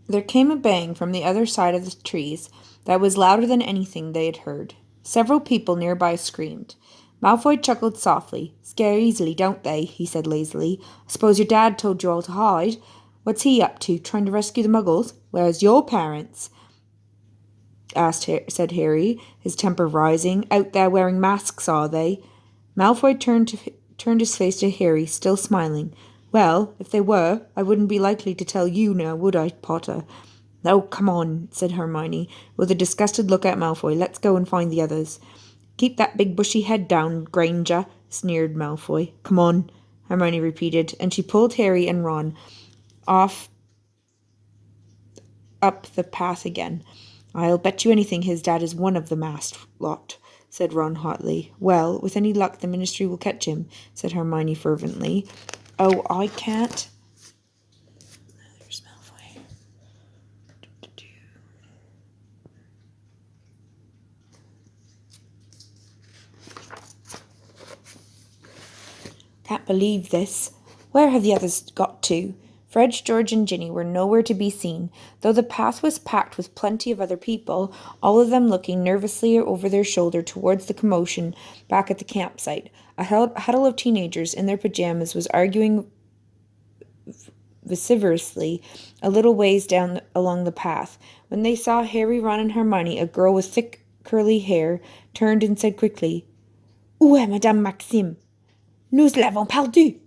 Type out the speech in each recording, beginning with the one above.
There came a bang from the other side of the trees that was louder than anything they had heard. Several people nearby screamed. Malfoy chuckled softly. Scare easily, don't they? He said lazily. I suppose your dad told you all to hide. What's he up to, trying to rescue the muggles? Where's your parents? Said Harry, his temper rising. Out there wearing masks, are they? Malfoy turned his face to Harry, still smiling. Well, if they were, I wouldn't be likely to tell you now, would I, Potter? Oh, come on, said Hermione, with a disgusted look at Malfoy. Let's go and find the others. Keep that big bushy head down, Granger, sneered Malfoy. Come on, Hermione repeated, and she pulled Harry and Ron off up the path again. I'll bet you anything his dad is one of the masked lot, said Ron hotly. Well, with any luck the Ministry will catch him, said Hermione fervently. Oh, I can't. There's Malfoy. Can't believe this. Where have the others got to? Fred, George, and Ginny were nowhere to be seen, though the path was packed with plenty of other people, all of them looking nervously over their shoulder towards the commotion back at the campsite. A huddle of teenagers in their pajamas was arguing vociferously a little ways down along the path. When they saw Harry, Ron, and Hermione, a girl with thick curly hair turned and said quickly, Où est Madame Maxime? Nous l'avons perdu.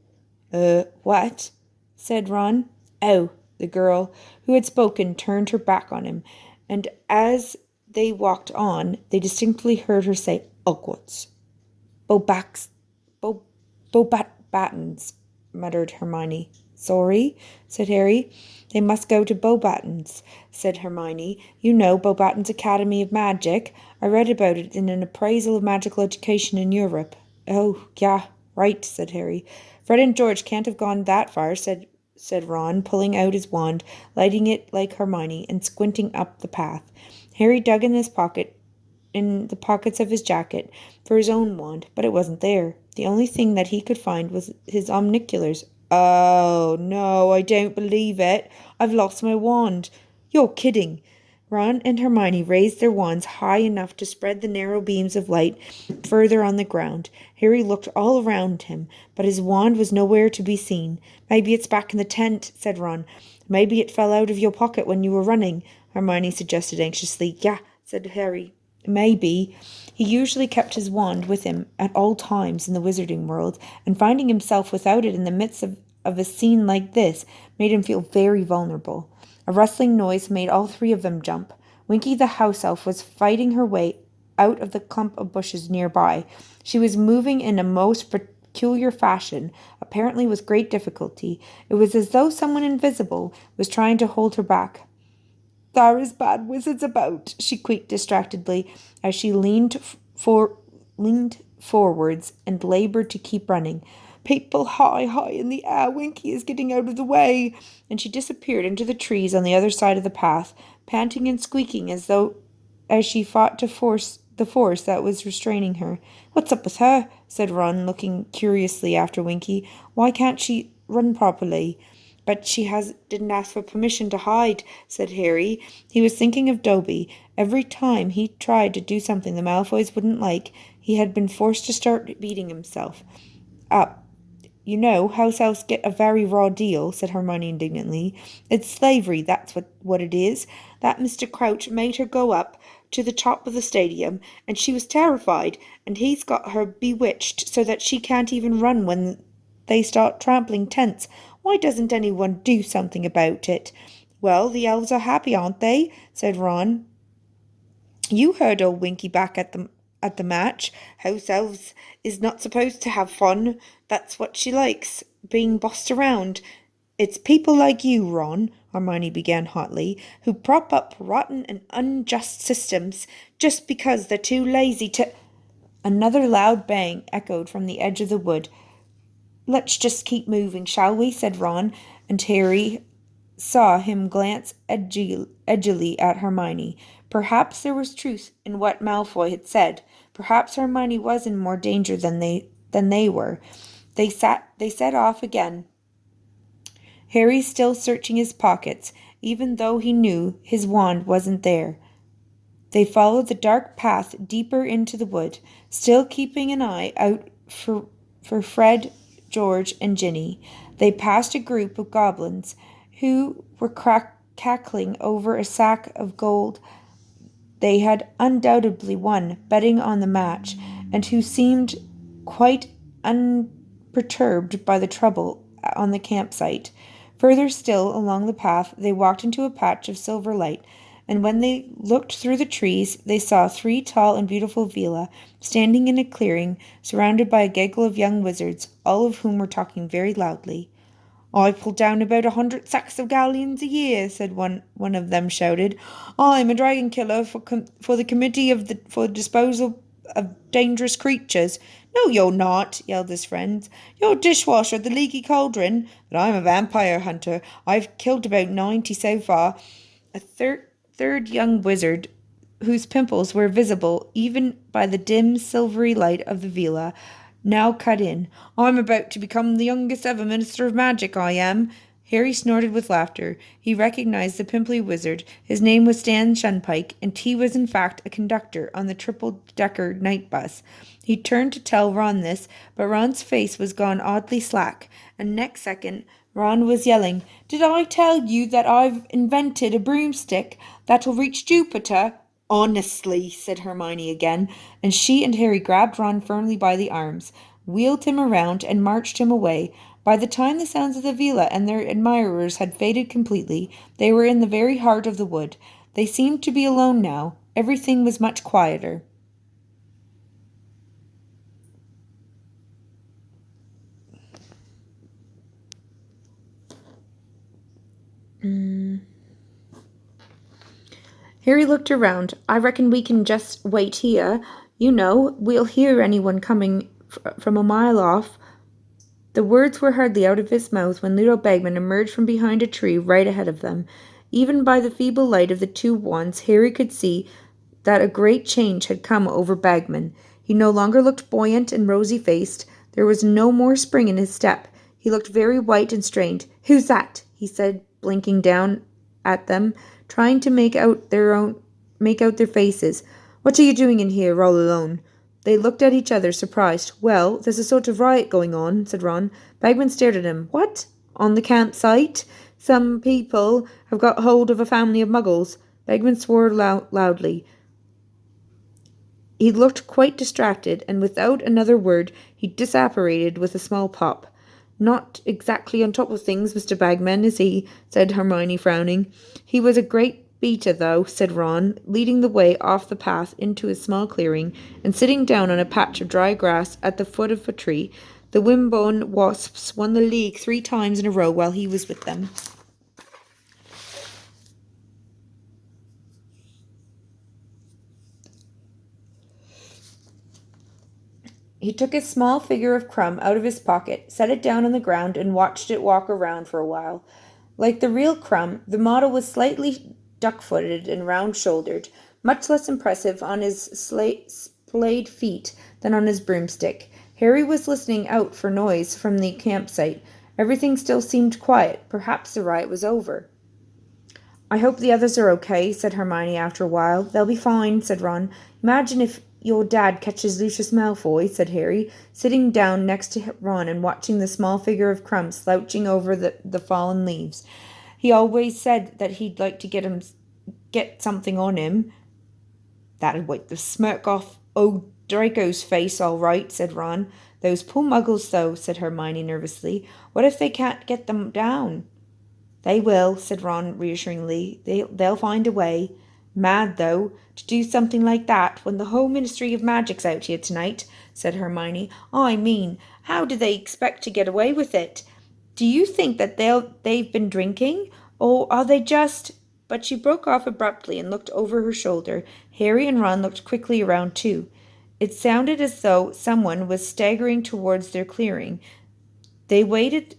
What? Said Ron. Oh, the girl who had spoken turned her back on him, and as they walked on, they distinctly heard her say, Hogwarts. Battens, muttered Hermione. Sorry, said Harry. They must go to Beauxbatons, said Hermione. You know Beauxbatons Academy of Magic. I read about it in an appraisal of magical education in Europe. Oh, yeah, right, said Harry. Fred and George can't have gone that far, said Ron, pulling out his wand, lighting it like Hermione, and squinting up the path. Harry dug in the pockets of his jacket, for his own wand, but it wasn't there. The only thing that he could find was his omniculars. Oh, no, I don't believe it. I've lost my wand. You're kidding. Ron and Hermione raised their wands high enough to spread the narrow beams of light further on the ground. Harry looked all around him, but his wand was nowhere to be seen. Maybe it's back in the tent, said Ron. Maybe it fell out of your pocket when you were running, Hermione suggested anxiously. Yeah, said Harry. Maybe. He usually kept his wand with him at all times in the wizarding world, and finding himself without it in the midst of a scene like this made him feel very vulnerable. A rustling noise made all three of them jump. Winky the house elf was fighting her way out of the clump of bushes nearby. She was moving in a most peculiar fashion, apparently with great difficulty. It was as though someone invisible was trying to hold her back. There is bad wizards about, she squeaked distractedly as she leaned forwards and labored to keep running. People high in the air. Winky is getting out of the way. And she disappeared into the trees on the other side of the path, panting and squeaking as she fought to force the force that was restraining her. What's up with her? Said Ron, looking curiously after Winky. Why can't she run properly? But she didn't ask for permission to hide, said Harry. He was thinking of Dobby. Every time he tried to do something the Malfoys wouldn't like, he had been forced to start beating himself up. You know, house elves get a very raw deal, said Hermione indignantly. It's slavery, that's what it is. That Mr. Crouch made her go up to the top of the stadium, and she was terrified, and he's got her bewitched so that she can't even run when they start trampling tents. Why doesn't anyone do something about it? Well, the elves are happy, aren't they? Said Ron. You heard old Winky back at the match. House elves is not supposed to have fun. That's what she likes, being bossed around. It's people like you, Ron, Hermione began hotly, who prop up rotten and unjust systems just because they're too lazy to... Another loud bang echoed from the edge of the wood. Let's just keep moving, shall we? Said Ron, and Harry saw him glance edgily at Hermione. Perhaps there was truth in what Malfoy had said. Perhaps Hermione was in more danger than they were. They set off again, Harry still searching his pockets, even though he knew his wand wasn't there. They followed the dark path deeper into the wood, still keeping an eye out for Fred, George, and Ginny. They passed a group of goblins who were cackling over a sack of gold they had undoubtedly won, betting on the match, and who seemed quite unperturbed by the trouble on the campsite. Further still along the path, they walked into a patch of silver light, and when they looked through the trees, they saw three tall and beautiful villa standing in a clearing, surrounded by a gaggle of young wizards, all of whom were talking very loudly. I pull down about 100 sacks of galleons a year, said one of them shouted. I'm a dragon killer for the committee for the disposal of dangerous creatures. No, you're not, yelled his friends. You're a dishwasher at the Leaky Cauldron, but I'm a vampire hunter. I've killed about 90 so far. A third young wizard, whose pimples were visible even by the dim silvery light of the villa, now cut in. I'm about to become the youngest ever minister of magic, I am. Harry snorted with laughter. He recognized the pimply wizard. His name was Stan Shunpike, and he was in fact a conductor on the triple-decker night bus. He turned to tell Ron this, but Ron's face was gone oddly slack, and next second Ron was yelling, Did I tell you that I've invented a broomstick that'll reach Jupiter? Honestly, said Hermione again, and she and Harry grabbed Ron firmly by the arms, wheeled him around, and marched him away. By the time the sounds of the villa and their admirers had faded completely, they were in the very heart of the wood. They seemed to be alone now. Everything was much quieter. Harry looked around. I reckon we can just wait here. You know, we'll hear anyone coming from a mile off. The words were hardly out of his mouth when Ludo Bagman emerged from behind a tree right ahead of them. Even by the feeble light of the two wands, Harry could see that a great change had come over Bagman. He no longer looked buoyant and rosy-faced. There was no more spring in his step. He looked very white and strained. Who's that? He said, blinking down at them, trying to make out their faces. What are you doing in here all alone? They looked at each other, surprised. Well, there's a sort of riot going on, said Ron. Bagman stared at him. What? On the campsite? Some people have got hold of a family of muggles. Bagman swore loudly. He looked quite distracted, and without another word, he disapparated with a small pop. Not exactly on top of things, Mr. Bagman, is he? Said Hermione, frowning. He was a great beater, though, said Ron, leading the way off the path into a small clearing, and sitting down on a patch of dry grass at the foot of a tree. The Wimbone Wasps won the league 3 times in a row while he was with them. He took a small figure of crumb out of his pocket, set it down on the ground, and watched it walk around for a while. Like the real Crumb, the model was slightly duck-footed and round-shouldered, much less impressive on his splayed feet than on his broomstick. Harry was listening out for noise from the campsite. Everything still seemed quiet. Perhaps the riot was over. I hope the others are okay, said Hermione after a while. They'll be fine, said Ron. Imagine if your dad catches Lucius Malfoy, said Harry, sitting down next to Ron and watching the small figure of Crumb slouching over the fallen leaves. He always said that he'd like to get something on him. That'd wipe the smirk off old Draco's face, all right, said Ron. Those poor muggles, though, said Hermione nervously. What if they can't get them down? They will, said Ron reassuringly. They'll find a way. Mad, though, to do something like that when the whole Ministry of Magic's out here tonight, said Hermione. I mean, how do they expect to get away with it? Do you think that they've been drinking? Or are they just... But she broke off abruptly and looked over her shoulder. Harry and Ron looked quickly around too. It sounded as though someone was staggering towards their clearing. They waited,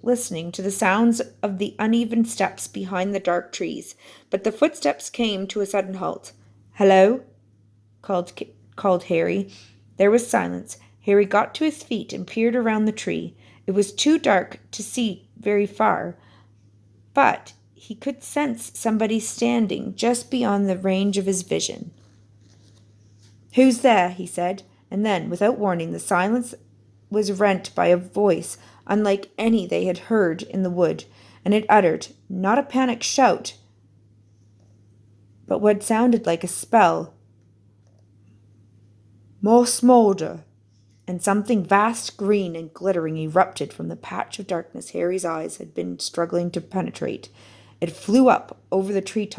listening to the sounds of the uneven steps behind the dark trees, but the footsteps came to a sudden halt. Hello? called Harry. There was silence. Harry got to his feet and peered around the tree. It was too dark to see very far, but he could sense somebody standing just beyond the range of his vision. "Who's there?" he said, and then, without warning, the silence was rent by a voice unlike any they had heard in the wood, and it uttered, not a panic shout, but what sounded like a spell. "More smolder!" And something vast, green, and glittering erupted from the patch of darkness Harry's eyes had been struggling to penetrate. It flew up over the tree